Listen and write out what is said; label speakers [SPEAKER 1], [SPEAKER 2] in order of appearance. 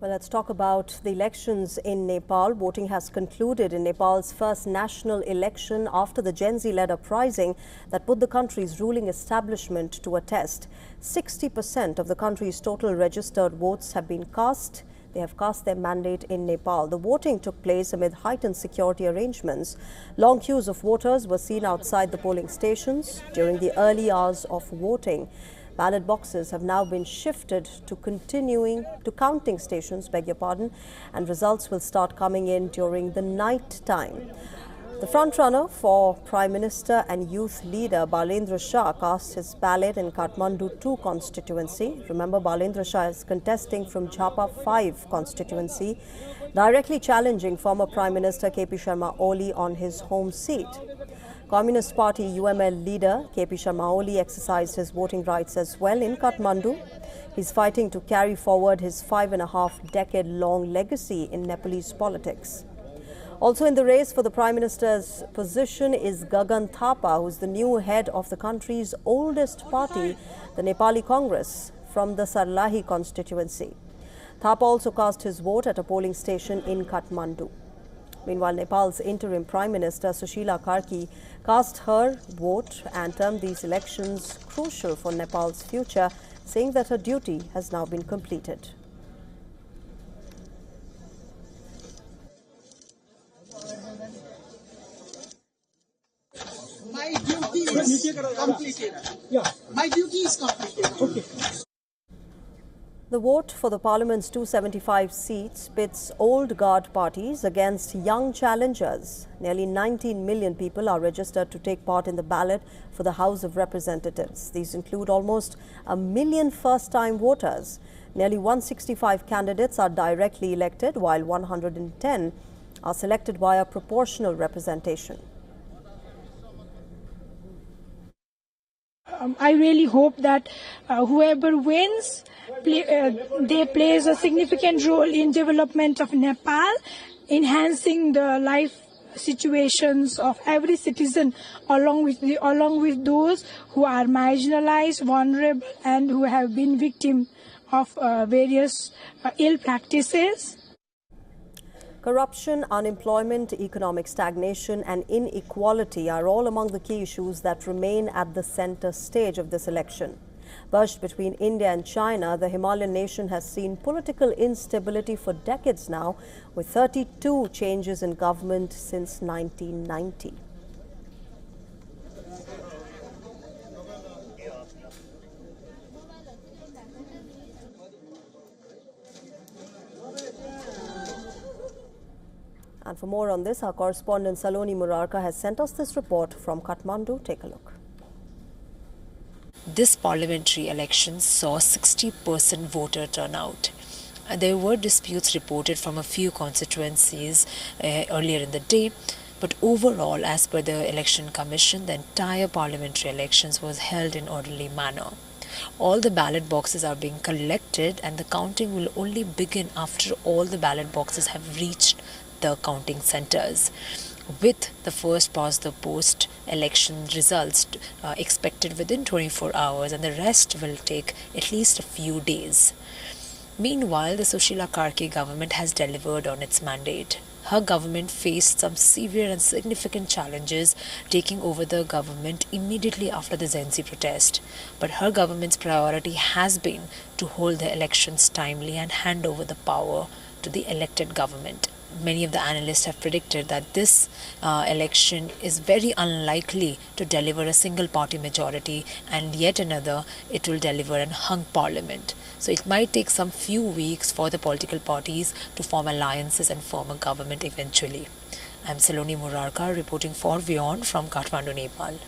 [SPEAKER 1] Well, let's talk about the elections in Nepal. Voting has concluded in Nepal's first national election after the Gen Z-led uprising that put the country's ruling establishment to a test. 60% of the country's total registered votes have been cast. They have cast their mandate in Nepal. The voting took place amid heightened security arrangements. Long queues of voters were seen outside the polling stations during the early hours of voting. Ballot boxes have now been shifted to counting stations, and results will start coming in during the night time. The frontrunner for Prime Minister and youth leader Balendra Shah cast his ballot in Kathmandu 2 constituency. Remember, Balendra Shah is contesting from Jhapa 5 constituency, directly challenging former Prime Minister KP Sharma Oli on his home seat. Communist Party UML leader KP Sharma Oli exercised his voting rights as well in Kathmandu. He's fighting to carry forward his 5.5-decade-long legacy in Nepalese politics. Also in the race for the Prime Minister's position is Gagan Thapa, who is the new head of the country's oldest party, the Nepali Congress, from the Sarlahi constituency. Thapa also cast his vote at a polling station in Kathmandu. Meanwhile, Nepal's interim Prime Minister Sushila Karki cast her vote and termed these elections crucial for Nepal's future, saying that her duty has now been completed.
[SPEAKER 2] My duty is completed. Yeah. My duty is completed. Okay.
[SPEAKER 1] The vote for the Parliament's 275 seats pits old guard parties against young challengers. Nearly 19 million people are registered to take part in the ballot for the House of Representatives. These include almost 1 million first-time voters. Nearly 165 candidates are directly elected, while 110 are selected via proportional representation.
[SPEAKER 3] I really hope that whoever wins, they plays a significant role in development of Nepal, enhancing the life situations of every citizen, along with those who are marginalized, vulnerable, and who have been victim of various ill practices.
[SPEAKER 1] Corruption, unemployment, economic stagnation and inequality are all among the key issues that remain at the center stage of this election. Wedged between India and China, the Himalayan nation has seen political instability for decades now, with 32 changes in government since 1990. And for more on this, our correspondent Saloni Murarka has sent us this report from Kathmandu. Take a look.
[SPEAKER 4] This parliamentary election saw 60% voter turnout. There were disputes reported from a few constituencies earlier in the day, but overall, as per the Election Commission, the entire parliamentary elections was held in orderly manner. All the ballot boxes are being collected and the counting will only begin after all the ballot boxes have reached the counting centers, with the first past the post election results expected within 24 hours, and the rest will take at least a few days. Meanwhile, the Sushila Karki government has delivered on its mandate. Her government faced some severe and significant challenges taking over the government immediately after the Gen Z protest. But her government's priority has been to hold the elections timely and hand over the power to the elected government. Many of the analysts have predicted that this election is very unlikely to deliver a single party majority, and yet another it will deliver an hung parliament. So it might take some few weeks for the political parties to form alliances and form a government eventually. I'm Saloni Murarka reporting for WION from Kathmandu, Nepal.